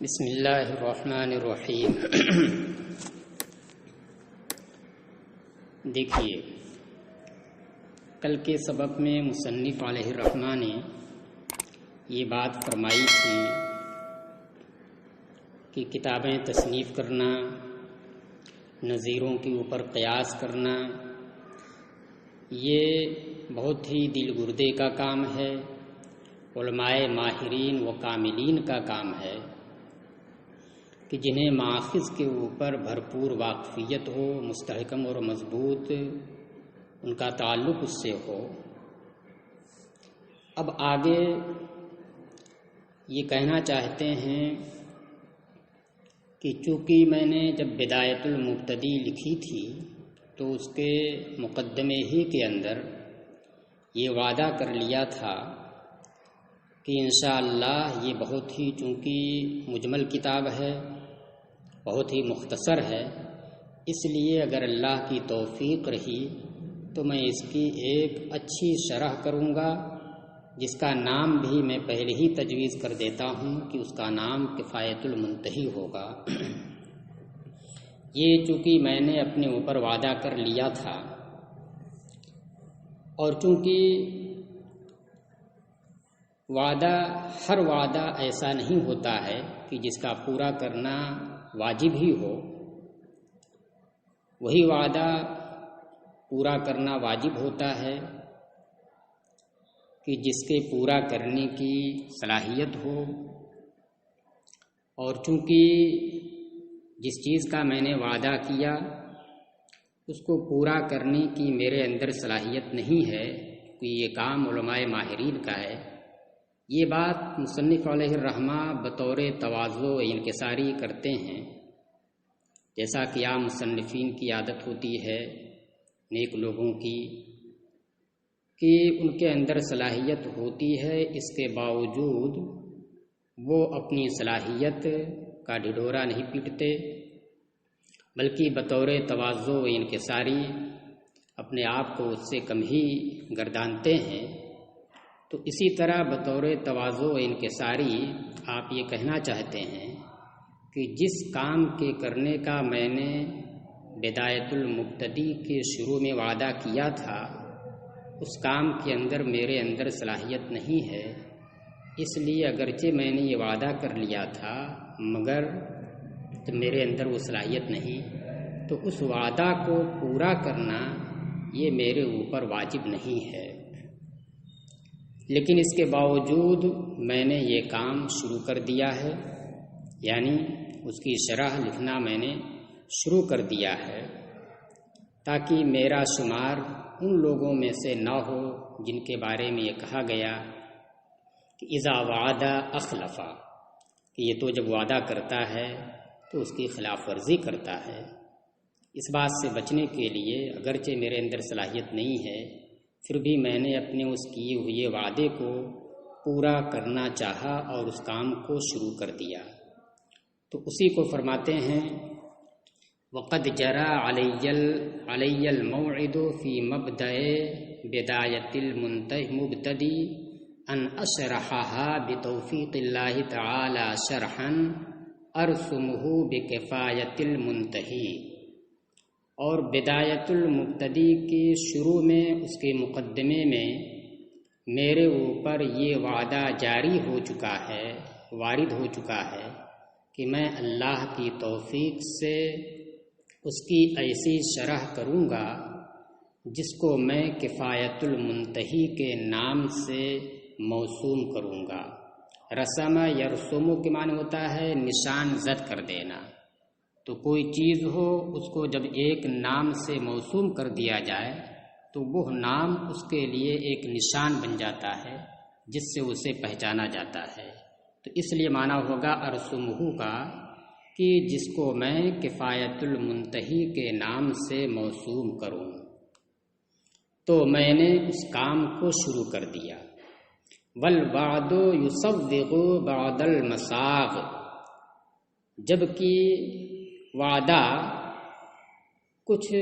بسم اللہ الرحمن الرحیم۔ دیکھیے، کل کے سبق میں مصنف علیہ الرحمہ نے یہ بات فرمائی تھی کہ کتابیں تصنیف کرنا، نظیروں کے اوپر قیاس کرنا، یہ بہت ہی دل گردے کا کام ہے، علماء ماہرین و کاملین کا کام ہے کہ جنہیں ماخذ کے اوپر بھرپور واقفیت ہو، مستحکم اور مضبوط ان کا تعلق اس سے ہو۔ اب آگے یہ کہنا چاہتے ہیں کہ چونکہ میں نے جب بدایت المبتدی لکھی تھی تو اس کے مقدمے ہی کے اندر یہ وعدہ کر لیا تھا کہ انشاءاللہ یہ بہت ہی چونکہ مجمل کتاب ہے، بہت ہی مختصر ہے، اس لیے اگر اللہ کی توفیق رہی تو میں اس کی ایک اچھی شرح کروں گا، جس کا نام بھی میں پہلے ہی تجویز کر دیتا ہوں کہ اس کا نام کفایت المنتہی ہوگا۔ یہ چونکہ میں نے اپنے اوپر وعدہ کر لیا تھا، اور چونکہ ہر وعدہ ایسا نہیں ہوتا ہے کہ جس کا پورا کرنا واجب ہی ہو، وہی وعدہ پورا کرنا واجب ہوتا ہے کہ جس کے پورا کرنے کی صلاحیت ہو، اور چونکہ جس چیز کا میں نے وعدہ کیا اس کو پورا کرنے کی میرے اندر صلاحیت نہیں ہے کہ یہ کام علماء ماہرین کا ہے، یہ بات مصنف علیہ الرحمہ بطور تواضع و انکساری کرتے ہیں، جیسا کہ عام مصنفین کی عادت ہوتی ہے، نیک لوگوں کی، کہ ان کے اندر صلاحیت ہوتی ہے، اس کے باوجود وہ اپنی صلاحیت کا ڈھڈورا نہیں پیٹتے، بلکہ بطور تواضع و انکساری اپنے آپ کو اس سے کم ہی گردانتے ہیں۔ تو اسی طرح بطور تواضع و انکساری آپ یہ کہنا چاہتے ہیں کہ جس کام کے کرنے کا میں نے بدایت المبتدی کے شروع میں وعدہ کیا تھا، اس کام کے اندر میرے اندر صلاحیت نہیں ہے، اس لیے اگرچہ میں نے یہ وعدہ کر لیا تھا مگر تو میرے اندر وہ صلاحیت نہیں، تو اس وعدہ کو پورا کرنا یہ میرے اوپر واجب نہیں ہے، لیکن اس کے باوجود میں نے یہ کام شروع کر دیا ہے، یعنی اس کی شرح لکھنا میں نے شروع کر دیا ہے، تاکہ میرا شمار ان لوگوں میں سے نہ ہو جن کے بارے میں یہ کہا گیا کہ اذا وعد اخلف، کہ یہ تو جب وعدہ کرتا ہے تو اس کی خلاف ورزی کرتا ہے۔ اس بات سے بچنے کے لیے اگرچہ میرے اندر صلاحیت نہیں ہے، پھر بھی میں نے اپنے اس کیے ہوئے وعدے کو پورا کرنا چاہا اور اس کام کو شروع کر دیا۔ تو اسی کو فرماتے ہیں وَقَدْ جَرَى عَلَيَّ الْمَوْعِدُ فِي مَبْدَأِ بِدَایَةِ الْمُبْتَدِی أَنْ أَشْرَحَهَا بِتَوْفِیقِ اللَّهِ تَعَالَى شَرْحًا أَرْسُمُهُ بِکِفَایَةِ الْمُنْتَہِی۔ اور بدایت المبتدی کے شروع میں اس کے مقدمے میں میرے اوپر یہ وعدہ جاری ہو چکا ہے، وارد ہو چکا ہے کہ میں اللہ کی توفیق سے اس کی ایسی شرح کروں گا جس کو میں کفایت المنتہی کے نام سے موسوم کروں گا۔ رسم یرسم کے معنی ہوتا ہے نشان زد کر دینا، تو کوئی چیز ہو اس کو جب ایک نام سے موسوم کر دیا جائے تو وہ نام اس کے لیے ایک نشان بن جاتا ہے جس سے اسے پہچانا جاتا ہے۔ تو اس لیے معنی ہوگا ارسمہ کا کہ جس کو میں کفایت المنتہی کے نام سے موسوم کروں۔ تو میں نے اس کام کو شروع کر دیا۔ والوعد یصوغ بعد المساغ، جبکہ وعدہ کچھ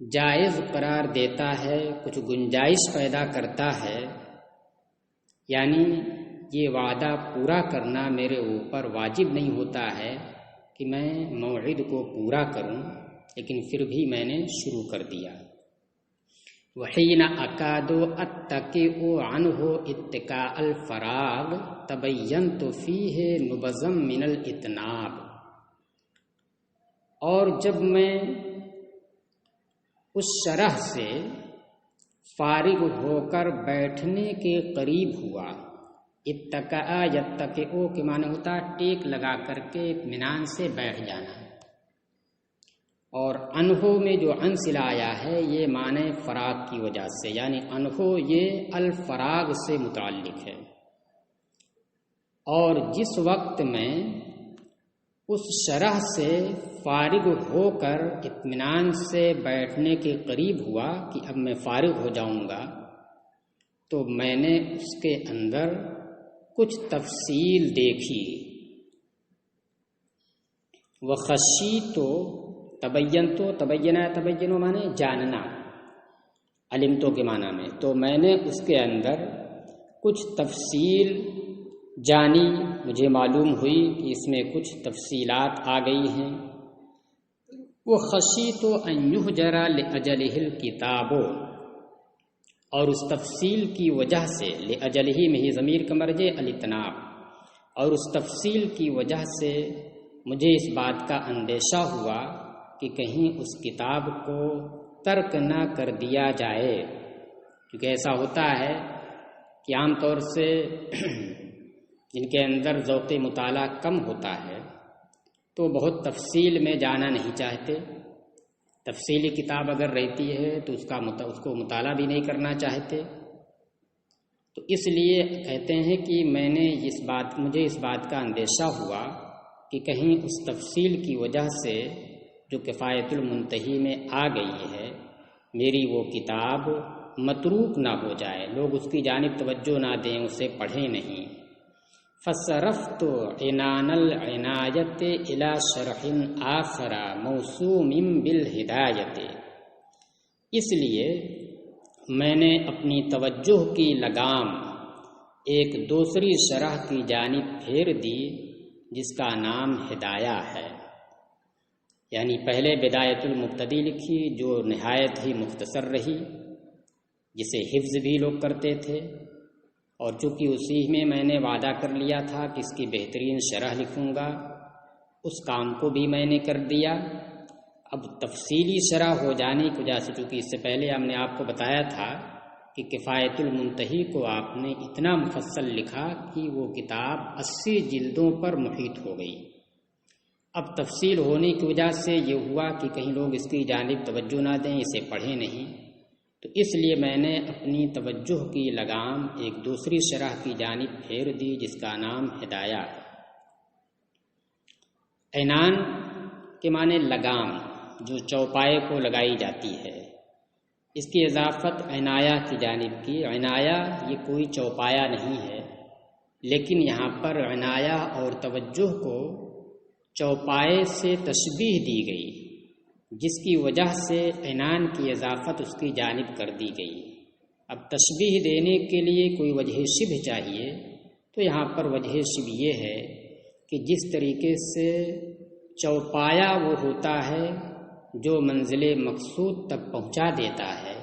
جائز قرار دیتا ہے، کچھ گنجائش پیدا کرتا ہے، یعنی یہ وعدہ پورا کرنا میرے اوپر واجب نہیں ہوتا ہے کہ میں موعد کو پورا کروں، لیکن پھر بھی میں نے شروع کر دیا۔ وحین اکاد اتکئ عنہ اتکاء الفراغ تبینت فیہ نبذا من الاطناب، اور جب میں اس شرح سے فارغ ہو کر بیٹھنے کے قریب ہوا، اتکا یتکئ کے معنی ہوتا ہے ٹیک لگا کر کے اطمینان سے بیٹھ جانا، اور انہو میں جو ان صلہ آیا ہے یہ معنی فراغ کی وجہ سے، یعنی انہو یہ الفراغ سے متعلق ہے۔ اور جس وقت میں اس شرح سے فارغ ہو کر اطمینان سے بیٹھنے کے قریب ہوا کہ اب میں فارغ ہو جاؤں گا، تو میں نے اس کے اندر کچھ تفصیل دیکھی۔ وخشیت تبینو مانے جاننا، علمتو کے معنی میں، تو میں نے اس کے اندر کچھ تفصیل جانی، مجھے معلوم ہوئی کہ اس میں کچھ تفصیلات آ گئی ہیں۔ وخشیت ان یحجر لاجلہ الکتاب، اور اس تفصیل کی وجہ سے، لاجلہ میں ہی ضمیر کا مرجع الاطناب، اور اس تفصیل کی وجہ سے مجھے اس بات کا اندیشہ ہوا کہ کہیں اس کتاب کو ترک نہ کر دیا جائے، کیونکہ ایسا ہوتا ہے کہ عام طور سے جن کے اندر ذوق مطالعہ کم ہوتا ہے تو بہت تفصیل میں جانا نہیں چاہتے، تفصیلی کتاب اگر رہتی ہے تو اس کو مطالعہ بھی نہیں کرنا چاہتے، تو اس لیے کہتے ہیں کہ مجھے اس بات کا اندیشہ ہوا کہ کہیں اس تفصیل کی وجہ سے جو کفایت المنتہی میں آ گئی ہے، میری وہ کتاب متروک نہ ہو جائے، لوگ اس کی جانب توجہ نہ دیں، اسے پڑھیں نہیں۔ فصرفت عنان العنایت الی شرح آخر موسوم بالہدایت، اس لیے میں نے اپنی توجہ کی لگام ایک دوسری شرح کی جانب پھیر دی جس کا نام ہدایہ ہے، یعنی پہلے بدایت المبتدی لکھی جو نہایت ہی مختصر رہی، جسے حفظ بھی لوگ کرتے تھے، اور چونکہ اسی میں میں نے وعدہ کر لیا تھا کہ اس کی بہترین شرح لکھوں گا، اس کام کو بھی میں نے کر دیا۔ اب تفصیلی شرح ہو جانے کی وجہ سے، چونکہ اس سے پہلے ہم نے آپ کو بتایا تھا کہ کفایت المنتہی کو آپ نے اتنا مفصل لکھا کہ وہ کتاب 80 جلدوں پر محیط ہو گئی۔ اب تفصیل ہونے کی وجہ سے یہ ہوا کہ کہیں لوگ اس کی جانب توجہ نہ دیں، اسے پڑھیں نہیں، تو اس لیے میں نے اپنی توجہ کی لگام ایک دوسری شرح کی جانب پھیر دی جس کا نام ہدایہ ہے۔ عنان کے معنی لگام، جو چوپائے کو لگائی جاتی ہے، اس کی اضافت عنایہ کی جانب کی۔ عنایہ یہ کوئی چوپایا نہیں ہے، لیکن یہاں پر عنایہ اور توجہ کو چوپائے سے تشبیہ دی گئی، جس کی وجہ سے عنان کی اضافت اس کی جانب کر دی گئی۔ اب تشبیہ دینے کے لیے کوئی وجہ شبہ چاہیے، تو یہاں پر وجہ شبہ یہ ہے کہ جس طریقے سے چوپایا وہ ہوتا ہے جو منزل مقصود تک پہنچا دیتا ہے،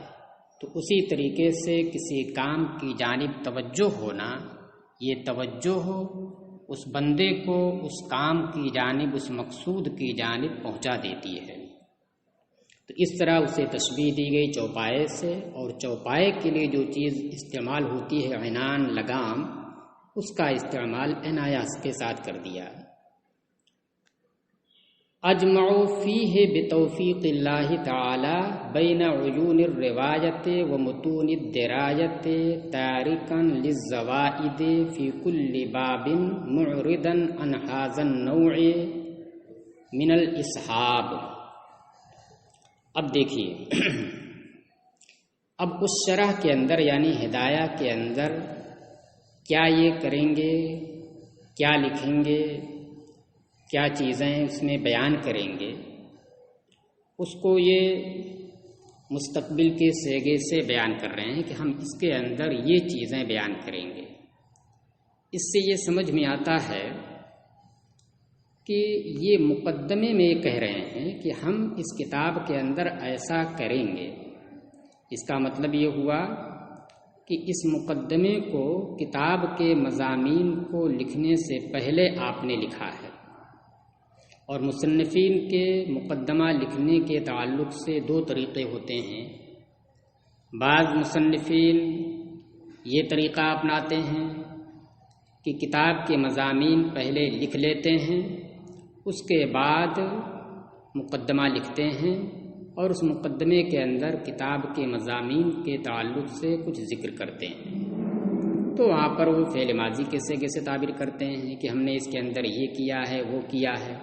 تو اسی طریقے سے کسی کام کی جانب توجہ ہونا، یہ توجہ اس بندے کو اس کام کی جانب، اس مقصود کی جانب پہنچا دیتی ہے۔ تو اس طرح اسے تشبیہ دی گئی چوپائے سے، اور چوپائے کے لیے جو چیز استعمال ہوتی ہے عنان لگام، اس کا استعمال عنایہ کے ساتھ کر دیا۔ اجمعوا فیہ بتوفیق اللہ تعالی بین عیون الروایت و متون الدرایت تارکا للزوائد فی کل باب معرضا عن ھذا النوع من الاسحاب۔ اب دیکھیے، اب اس شرح کے اندر یعنی ہدایہ کے اندر کیا یہ کریں گے، کیا لکھیں گے، کیا چیزیں اس میں بیان کریں گے، اس کو یہ مستقبل کے صیغے سے بیان کر رہے ہیں کہ ہم اس کے اندر یہ چیزیں بیان کریں گے۔ اس سے یہ سمجھ میں آتا ہے کہ یہ مقدمے میں کہہ رہے ہیں کہ ہم اس کتاب کے اندر ایسا کریں گے۔ اس کا مطلب یہ ہوا کہ اس مقدمے کو کتاب کے مضامین کو لکھنے سے پہلے آپ نے لکھا ہے، اور مصنفین کے مقدمہ لکھنے کے تعلق سے دو طریقے ہوتے ہیں۔ بعض مصنفین یہ طریقہ اپناتے ہیں کہ کتاب کے مضامین پہلے لکھ لیتے ہیں، اس کے بعد مقدمہ لکھتے ہیں، اور اس مقدمے کے اندر کتاب کے مضامین کے تعلق سے کچھ ذکر کرتے ہیں۔ تو وہاں پر وہ فعل ماضی کے صیغے سے تعبیر کرتے ہیں کہ ہم نے اس کے اندر یہ کیا ہے، وہ کیا ہے۔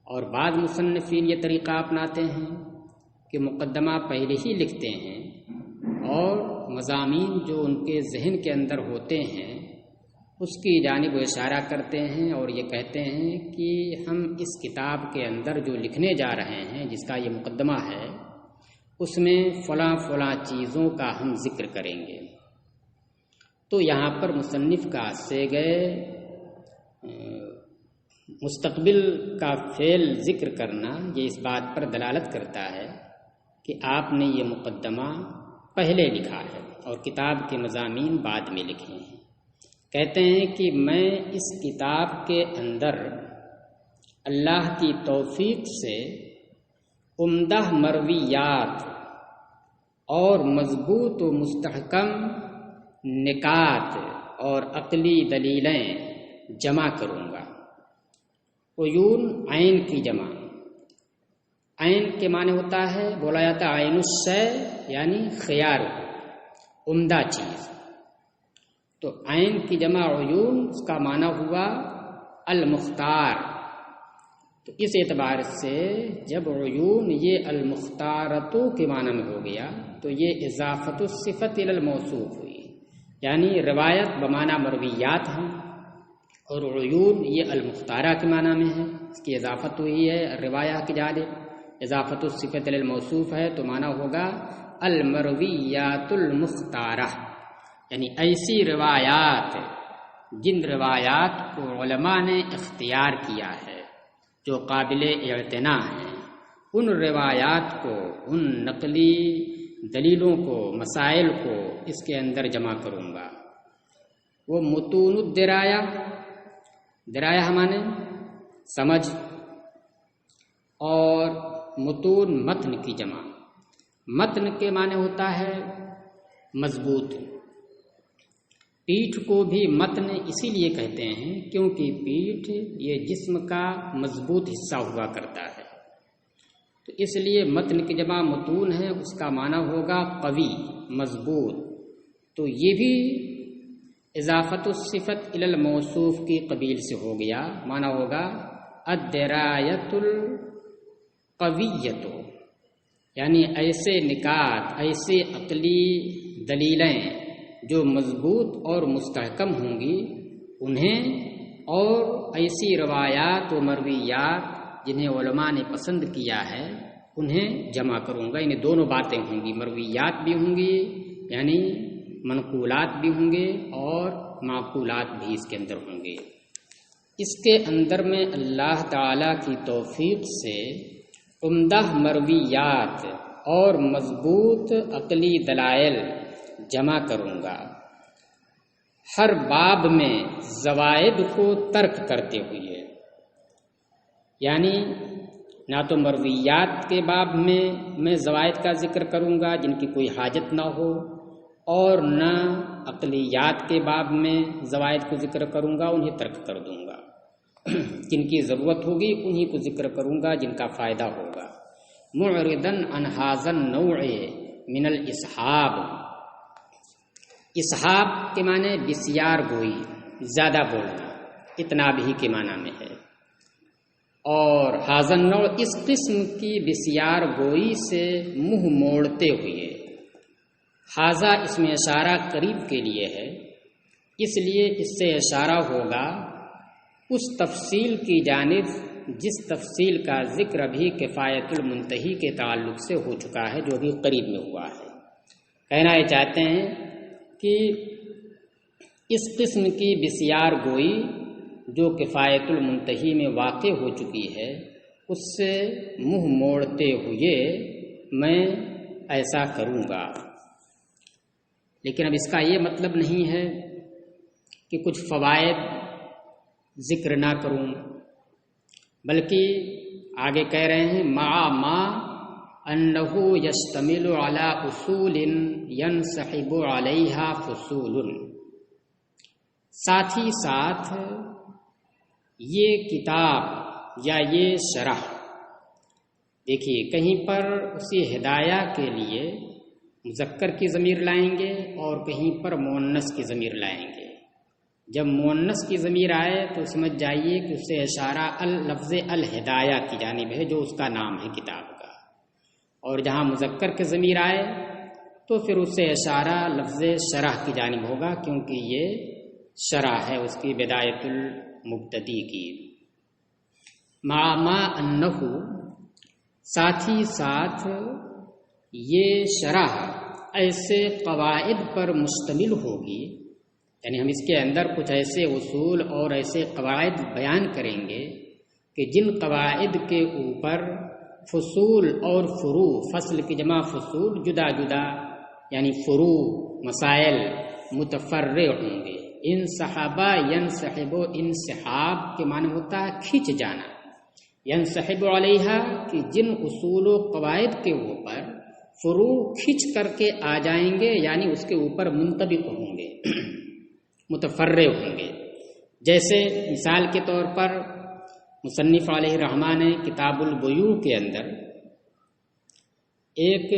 اور بعض مصنفین یہ طریقہ اپناتے ہیں کہ مقدمہ پہلے ہی لکھتے ہیں اور مضامین جو ان کے ذہن کے اندر ہوتے ہیں اس کی جانب وہ اشارہ کرتے ہیں، اور یہ کہتے ہیں کہ ہم اس کتاب کے اندر جو لکھنے جا رہے ہیں، جس کا یہ مقدمہ ہے، اس میں فلاں فلاں چیزوں کا ہم ذکر کریں گے۔ تو یہاں پر مصنف کا صیغے مستقبل کا فعل ذکر کرنا یہ اس بات پر دلالت کرتا ہے کہ آپ نے یہ مقدمہ پہلے لکھا ہے اور کتاب کے مضامین بعد میں لکھے ہیں۔ کہتے ہیں کہ میں اس کتاب کے اندر اللہ کی توفیق سے عمدہ مرویات اور مضبوط و مستحکم نکات اور عقلی دلیلیں جمع کروں گا۔ عیون عین کی جمع، عین کے معنی ہوتا ہے، بولا جاتا ہے عین الشے یعنی خیار، عمدہ چیز۔ تو عین کی جمع عیون، اس کا معنی ہوا المختار۔ تو اس اعتبار سے جب عیون یہ المختارتو کے معنی میں ہو گیا تو یہ اضافت الصفت الی الموصوف ہوئی، یعنی روایت بمعنی مرویات ہیں، اور عیون یہ المختارہ کے معنی میں ہے، اس کی اضافت ہوئی ہے روایہ کی جانب، اضافت الصفت الی الموصوف ہے تو معنی ہوگا المرویات المختارہ، یعنی ایسی روایات جن روایات کو علماء نے اختیار کیا ہے، جو قابل اعتناء ہیں، ان روایات کو، ان نقلی دلیلوں کو، مسائل کو اس کے اندر جمع کروں گا۔ وہ متون الدرایا، درایا ہمانے سمجھ، اور متون متن کی جمع، متن کے معنی ہوتا ہے مضبوط۔ پیٹھ کو بھی متن اسی لیے کہتے ہیں کیونکہ پیٹھ یہ جسم کا مضبوط حصہ ہوا کرتا ہے، تو اس لیے متن کی جمع متون ہے، اس کا معنی ہوگا قوی، مضبوط۔ تو یہ بھی اضافت الصفت الی الموصوف کی قبیل سے ہو گیا، معنی ہوگا الدرایت القویت، یعنی ایسے نکات، ایسے عقلی دلیلیں جو مضبوط اور مستحکم ہوں گی انہیں، اور ایسی روایات و مرویات جنہیں علماء نے پسند کیا ہے انہیں جمع کروں گا۔ یعنی دونوں باتیں ہوں گی، مرویات بھی ہوں گی یعنی منقولات بھی ہوں گے، اور معقولات بھی اس کے اندر ہوں گے۔ اس کے اندر میں اللہ تعالیٰ کی توفیق سے عمدہ مرویات اور مضبوط عقلی دلائل جمع کروں گا، ہر باب میں زوائد کو ترک کرتے ہوئے، یعنی نہ تو مرویات کے باب میں زوائد کا ذکر کروں گا جن کی کوئی حاجت نہ ہو، اور نہ عقلیات کے باب میں زوائد کو ذکر کروں گا، انہیں ترک کر دوں گا۔ جن کی ضرورت ہوگی انہی کو ذکر کروں گا جن کا فائدہ ہوگا۔ معرضاً عن ھذا النوع من الاسحاب، اسحاب کے معنی بسیار گوئی، زیادہ بولنا، اتنا بھی کے معنی میں ہے، اور ھذا النوع اس قسم کی بسیار گوئی سے منہ موڑتے ہوئے، ھذا اس میں اشارہ قریب کے لیے ہے، اس لیے اس سے اشارہ ہوگا اس تفصیل کی جانب جس تفصیل کا ذکر ابھی کفایت المنتہی کے تعلق سے ہو چکا ہے، جو بھی قریب میں ہوا ہے۔ کہنا یہ چاہتے ہیں کہ اس قسم کی بسیار گوئی جو کفایت المنتہی میں واقع ہو چکی ہے اس سے منہ موڑتے ہوئے میں ایسا کروں گا۔ لیکن اب اس کا یہ مطلب نہیں ہے کہ کچھ فوائد ذکر نہ کروں، بلکہ آگے کہہ رہے ہیں مع ما انہ یشتمل علی اصول ینسحب علیہا فصول، ساتھ ہی ساتھ یہ کتاب یا یہ شرح، دیکھیے کہیں پر اسی ہدایہ کے لیے مذکر کی ضمیر لائیں گے اور کہیں پر مؤنث کی ضمیر لائیں گے۔ جب مؤنث کی ضمیر آئے تو سمجھ جائیے کہ اس سے اشارہ لفظ الہدایہ کی جانب ہے جو اس کا نام ہے کتاب کا، اور جہاں مذکر کی ضمیر آئے تو پھر اس سے اشارہ لفظ شرح کی جانب ہوگا، کیونکہ یہ شرح ہے اس کی بدایت المبتدی کی۔ مع ما انہ، ساتھ ہی ساتھ یہ شرح ایسے قواعد پر مشتمل ہوگی، یعنی ہم اس کے اندر کچھ ایسے اصول اور ایسے قواعد بیان کریں گے کہ جن قواعد کے اوپر فصول اور فروع، فصل کی جمع فصول، جدا جدا یعنی فروع مسائل متفرع ہوں گے۔ انسحبا ینسحب، انسحاب کے معنی ہوتا ہے کھینچ جانا، ینسحب علیہا کہ جن اصول و قواعد کے اوپر فروع کھینچ کر کے آ جائیں گے، یعنی اس کے اوپر منطبق ہوں گے، متفرع ہوں گے۔ جیسے مثال کے طور پر مصنف علیہ الرحمٰن نے کتاب البیوع کے اندر ایک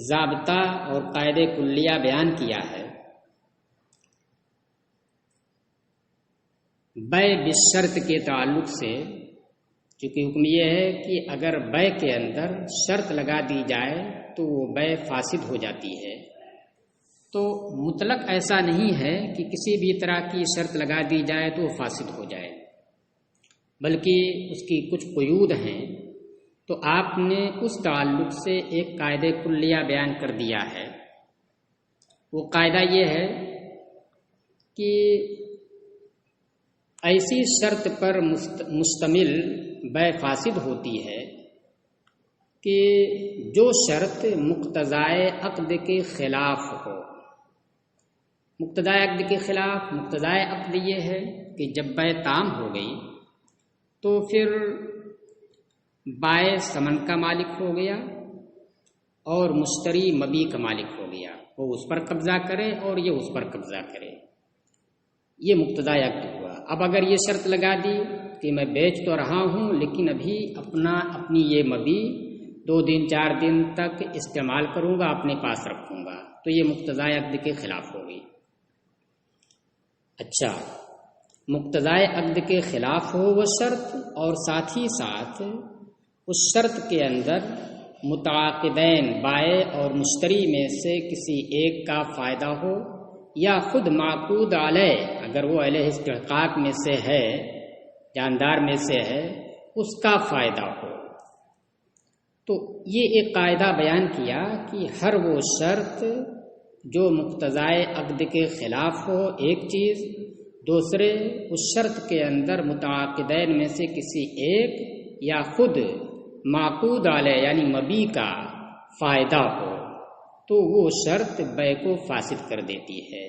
ضابطہ اور قاعدہ کلیہ بیان کیا ہے، بیع بالشرط کے تعلق سے، چونکہ حکم یہ ہے کہ اگر بیع کے اندر شرط لگا دی جائے تو وہ بیع فاسد ہو جاتی ہے، تو مطلق ایسا نہیں ہے کہ کسی بھی طرح کی شرط لگا دی جائے تو وہ فاسد ہو جائے، بلکہ اس کی کچھ قیود ہیں۔ تو آپ نے اس تعلق سے ایک قاعدہ کلیہ بیان کر دیا ہے۔ وہ قاعدہ یہ ہے کہ ایسی شرط پر مشتمل بیع فاسد ہوتی ہے کہ جو شرط مقتضائے عقد کے خلاف ہو۔ مقتضائے عقد کے خلاف، مقتضائے عقد یہ ہے کہ جب بیع تام ہو گئی تو پھر بائع ثمن کا مالک ہو گیا اور مشتری مبیع کا مالک ہو گیا، وہ اس پر قبضہ کرے اور یہ اس پر قبضہ کرے، یہ مقتضائے عقد ہوا۔ اب اگر یہ شرط لگا دی کہ میں بیچ تو رہا ہوں لیکن ابھی اپنی یہ مبیع 2 دن 4 دن تک استعمال کروں گا، اپنے پاس رکھوں گا، تو یہ مقتضائے عقد کے خلاف ہوگی۔ اچھا، مقتضائے عقد کے خلاف ہو وہ شرط، اور ساتھ ہی ساتھ اس شرط کے اندر متعاقدین بائع اور مشتری میں سے کسی ایک کا فائدہ ہو، یا خود معقود علیہ اگر وہ اہل استحقاق میں سے ہے، جاندار میں سے ہے، اس کا فائدہ ہو۔ تو یہ ایک قاعدہ بیان کیا کہ ہر وہ شرط جو مقتضائے عقد کے خلاف ہو ایک چیز، دوسرے اس شرط کے اندر متعاقدین میں سے کسی ایک یا خود معقود علیہ یعنی مبیع کا فائدہ ہو، تو وہ شرط بیع کو فاسد کر دیتی ہے۔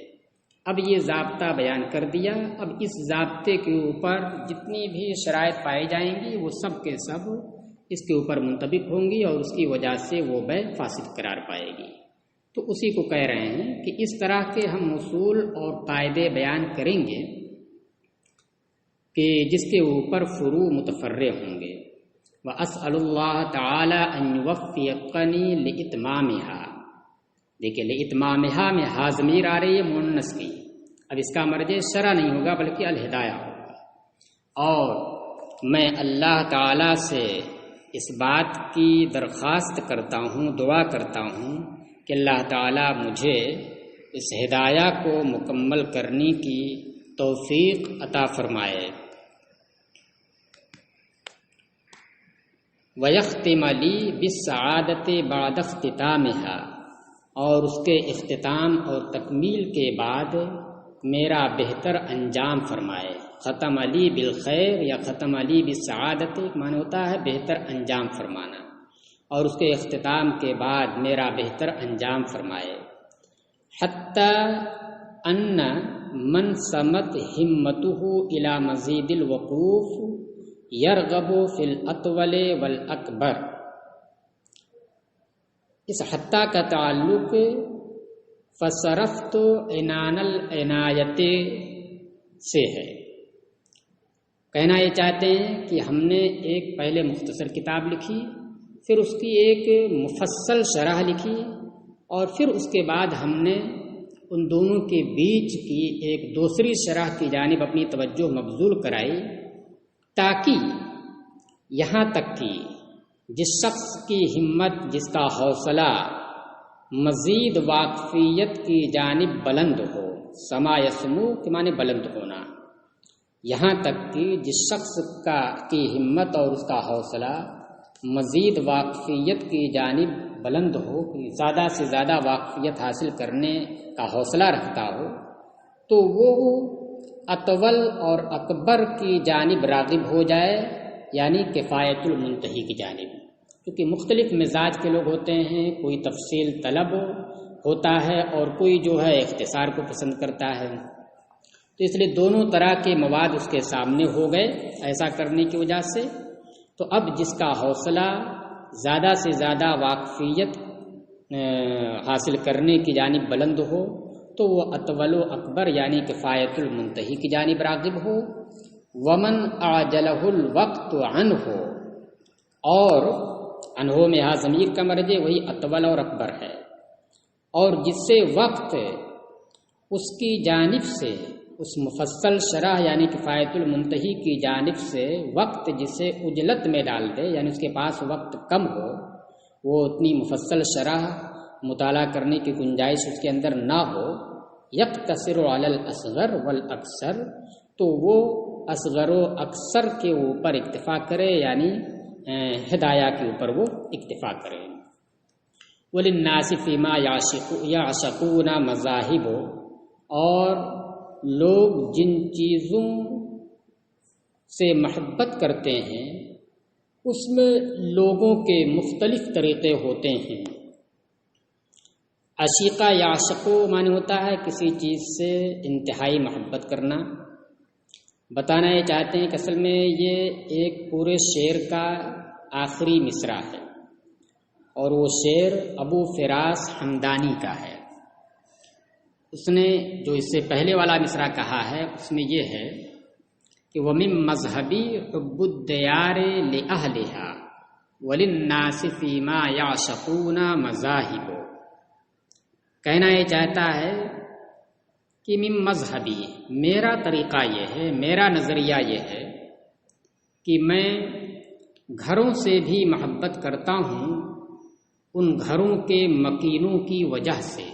اب یہ ضابطہ بیان کر دیا، اب اس ضابطے کے اوپر جتنی بھی شرائط پائی جائیں گی وہ سب کے سب اس کے اوپر منطبق ہوں گی اور اس کی وجہ سے وہ بیع فاسد قرار پائے گی۔ تو اسی کو کہہ رہے ہیں کہ اس طرح کے ہم اصول اور قاعدے بیان کریں گے کہ جس کے اوپر فروع متفرع ہوں گے۔ وَأَسْأَلُ اللَّهَ تَعَالَىٰ أَن يُوَفِّقَنِي لِإِتْمَامِهَا، دیکھیں لِإِتْمَامِهَا میں ہا ضمیر آ رہی ہے مؤنث کی، اب اس کا مرجع شرع نہیں ہوگا بلکہ الہدایہ ہوگا، اور میں اللہ تعالیٰ سے اس بات کی درخواست کرتا ہوں، دعا کرتا ہوں کہ اللہ تعالیٰ مجھے اس ہدایہ کو مکمل کرنے کی توفیق عطا فرمائے۔ وَيَخْتِمَ لِي بِالسَّعَادَةِ بَعْدَ اخْتِتَامِهَا، اور اس کے اختتام اور تکمیل کے بعد میرا بہتر انجام فرمائے۔ ختم علی بالخیر یا ختم علی بالسعادت ایک معنی ہوتا ہے بہتر انجام فرمانا، اور اس کے اختتام کے بعد میرا بہتر انجام فرمائے۔ حتی ان من سمت ہمتہ الی مزید الوقوف یرغب فی الاطول والاکبر۔ اس حتی کا تعلق فصرفت عنان العنایت سے ہے۔ کہنا یہ چاہتے ہیں کہ ہم نے ایک پہلے مختصر کتاب لکھی، پھر اس کی ایک مفصل شرح لکھی، اور پھر اس کے بعد ہم نے ان دونوں کے بیچ کی ایک دوسری شرح کی جانب اپنی توجہ مبذول کرائی، تاکہ یہاں تک کہ جس شخص کی ہمت، جس کا حوصلہ مزید واقفیت کی جانب بلند ہو، سما یسمو کے معنی بلند ہونا، یہاں تک کہ جس شخص کی ہمت اور اس کا حوصلہ مزید واقفیت کی جانب بلند ہو، کہ زیادہ سے زیادہ واقفیت حاصل کرنے کا حوصلہ رکھتا ہو، تو وہ اطول اور اکبر کی جانب راغب ہو جائے، یعنی کفایت المنتہی کی جانب۔ کیونکہ مختلف مزاج کے لوگ ہوتے ہیں، کوئی تفصیل طلب ہوتا ہے اور کوئی جو ہے اختصار کو پسند کرتا ہے، تو اس لیے دونوں طرح کے مواد اس کے سامنے ہو گئے ایسا کرنے کی وجہ سے۔ تو اب جس کا حوصلہ زیادہ سے زیادہ واقفیت حاصل کرنے کی جانب بلند ہو، تو وہ اطول و اکبر یعنی کفایت المنتہی کی جانب راغب ہو۔ ومن اعجلہ الوقت عنہ، اور عنہ میں ہاں ضمیر کا مرجع وہی اطول اور اکبر ہے، اور جس سے وقت اس کی جانب سے، اس مفصل شرح یعنی کفایت المنتہی کی جانب سے وقت جسے عجلت میں ڈال دے، یعنی اس کے پاس وقت کم ہو، وہ اتنی مفصل شرح مطالعہ کرنے کی گنجائش اس کے اندر نہ ہو، یقتصر علی الاصغر والاکثر، تو وہ اصغر و اکثر کے اوپر اکتفا کرے، یعنی ہدایہ کے اوپر وہ اکتفا کرے۔ وَلِلنَّاسِ فِيمَا يَعْشَقُونَ مَذَاهِبُ، اور لوگ جن چیزوں سے محبت کرتے ہیں اس میں لوگوں کے مختلف طریقے ہوتے ہیں۔ عشیقہ یعشقو معنی ہوتا ہے کسی چیز سے انتہائی محبت کرنا۔ بتانا یہ چاہتے ہیں کہ اصل میں یہ ایک پورے شعر کا آخری مصرع ہے، اور وہ شعر ابو فراس حمدانی کا ہے۔ اس نے جو اس سے پہلے والا مصرع کہا ہے اس میں یہ ہے کہ وَمِن مذہبی حب الدیار لأہلها وَلِلنَّاسِ فِيمَا يَعْشَقُونَ مَذَاهِبُ۔ کہنا یہ چاہتا ہے کہ من مذہبی، میرا طریقہ یہ ہے، میرا نظریہ یہ ہے کہ میں گھروں سے بھی محبت کرتا ہوں ان گھروں کے مکینوں کی وجہ سے،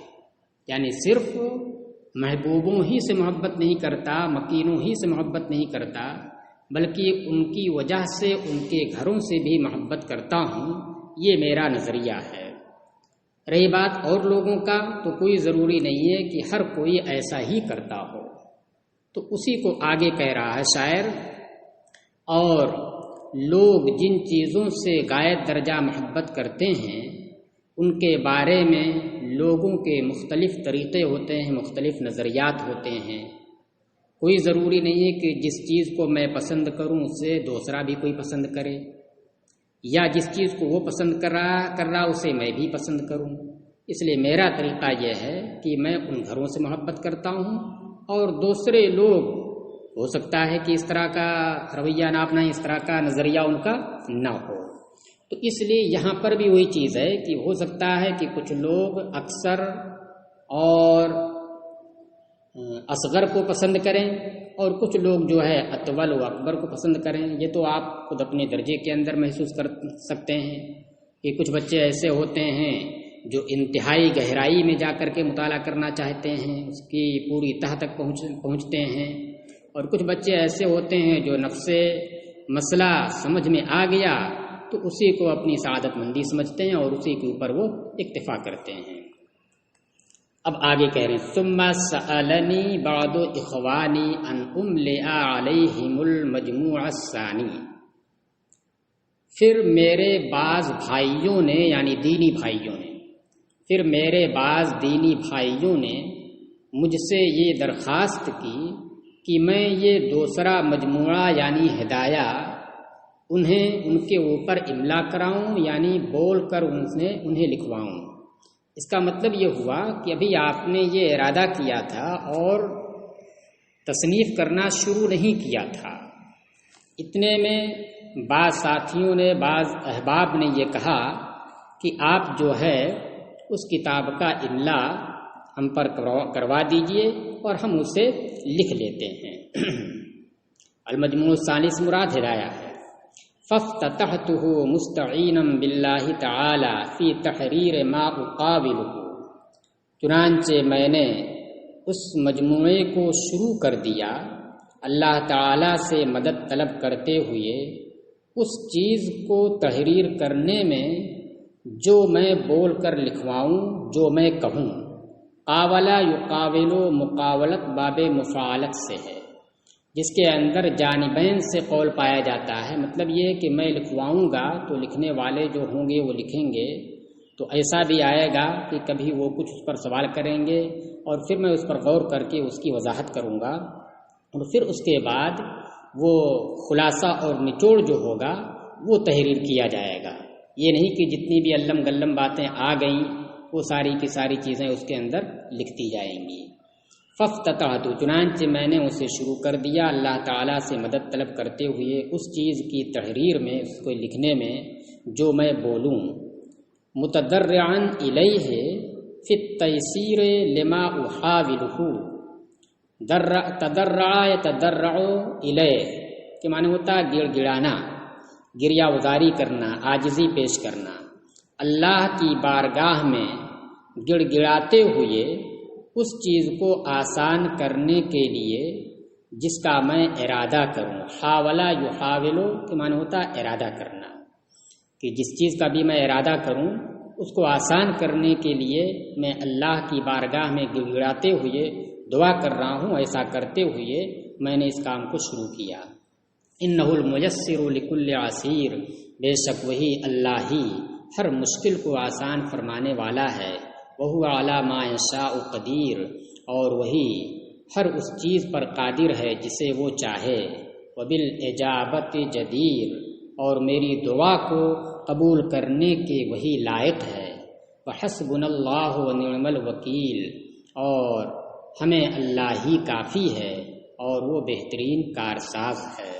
یعنی صرف محبوبوں ہی سے محبت نہیں کرتا، مکینوں ہی سے محبت نہیں کرتا، بلکہ ان کی وجہ سے ان کے گھروں سے بھی محبت کرتا ہوں، یہ میرا نظریہ ہے۔ رہی بات اور لوگوں کا، تو کوئی ضروری نہیں ہے کہ ہر کوئی ایسا ہی کرتا ہو، تو اسی کو آگے کہہ رہا ہے شاعر۔ اور لوگ جن چیزوں سے غایت درجہ محبت کرتے ہیں ان کے بارے میں لوگوں کے مختلف طریقے ہوتے ہیں، مختلف نظریات ہوتے ہیں۔ کوئی ضروری نہیں ہے کہ جس چیز کو میں پسند کروں اسے دوسرا بھی کوئی پسند کرے، یا جس چیز کو وہ پسند کر رہا اسے میں بھی پسند کروں۔ اس لیے میرا طریقہ یہ ہے کہ میں ان گھروں سے محبت کرتا ہوں، اور دوسرے لوگ ہو سکتا ہے کہ اس طرح کا رویہ نہ اپنائیں، اس طرح کا نظریہ ان کا نہ ہو۔ تو اس لیے یہاں پر بھی وہی چیز ہے کہ ہو سکتا ہے کہ کچھ لوگ اکثر اور اصغر کو پسند کریں، اور کچھ لوگ جو ہے اطول و اکبر کو پسند کریں۔ یہ تو آپ خود اپنے درجے کے اندر محسوس کر سکتے ہیں کہ کچھ بچے ایسے ہوتے ہیں جو انتہائی گہرائی میں جا کر کے مطالعہ کرنا چاہتے ہیں، اس کی پوری تہ تک پہنچتے ہیں، اور کچھ بچے ایسے ہوتے ہیں جو نفس مسئلہ سمجھ میں آ گیا تو اسی کو اپنی سعادت مندی سمجھتے ہیں اور اسی کے اوپر وہ اکتفا کرتے ہیں۔ اب آگے کہہ رہے ہیں ثم سألنی بعض اخوانی ان املئ علیہم المجموع الثانی، پھر میرے بعض بھائیوں نے یعنی دینی بھائیوں نے بھائیوں نے مجھ سے یہ درخواست کی کہ میں یہ دوسرا مجموعہ یعنی ہدایہ ان کے اوپر املا کراؤں یعنی بول کر انہیں لکھواؤں۔ اس کا مطلب یہ ہوا کہ ابھی آپ نے یہ ارادہ کیا تھا اور تصنیف کرنا شروع نہیں کیا تھا، اتنے میں بعض ساتھیوں نے بعض احباب نے یہ کہا کہ آپ جو ہے اس کتاب کا املا ہم پر کروا دیجئے اور ہم اسے لکھ لیتے ہیں۔ المجموع الثانی سے مراد ہدایہ ہے۔ فافتتحته مستعینا باللہ تعالی فی تحریر ما اقابلہ، چنانچہ میں نے اس مجموعے کو شروع کر دیا اللہ تعالی سے مدد طلب کرتے ہوئے اس چیز کو تحریر کرنے میں جو میں بول کر لکھواؤں، جو میں کہوں۔ قاولا یقاول مقاولت باب مفاعلت سے ہے، جس کے اندر جانبین سے قول پایا جاتا ہے۔ مطلب یہ کہ میں لکھواؤں گا تو لکھنے والے جو ہوں گے وہ لکھیں گے، تو ایسا بھی آئے گا کہ کبھی وہ کچھ اس پر سوال کریں گے اور پھر میں اس پر غور کر کے اس کی وضاحت کروں گا، اور پھر اس کے بعد وہ خلاصہ اور نچوڑ جو ہوگا وہ تحریر کیا جائے گا۔ یہ نہیں کہ جتنی بھی علم گلم باتیں آ گئیں وہ ساری کی ساری چیزیں اس کے اندر لکھتی جائیں گی۔ فافتتحت، چنانچہ میں نے اسے شروع کر دیا اللہ تعالیٰ سے مدد طلب کرتے ہوئے اس چیز کی تحریر میں، اس کو لکھنے میں جو میں بولوں۔ متضرعا الیہ فی التیسیر لما احاولہ، تضرع یتضرع الیہ کہ معنی ہوتا ہے گڑ گڑانا، گریہ وزاری کرنا، عاجزی پیش کرنا، اللہ کی بارگاہ میں گڑ گڑاتے ہوئے اس چیز کو آسان کرنے کے لیے جس کا میں ارادہ کروں۔ حاولا یحاولو کہ معنی ہوتا ہے ارادہ کرنا، کہ جس چیز کا بھی میں ارادہ کروں اس کو آسان کرنے کے لیے میں اللہ کی بارگاہ میں گڑ گڑاتے ہوئے دعا کر رہا ہوں۔ ایسا کرتے ہوئے میں نے اس کام کو شروع کیا۔ انہ المیسر لکل عسیر، بے شک وہی اللہ ہی ہر مشکل کو آسان فرمانے والا ہے۔ وہو علی ما یشاء قدیر، اور وہی ہر اس چیز پر قادر ہے جسے وہ چاہے۔ وبالاجابۃ جدیر، اور میری دعا کو قبول کرنے کے وہی لائق ہے۔ وحسبنا اللہ ونعم الوکیل، اور ہمیں اللہ ہی کافی ہے اور وہ بہترین کارساز ہے۔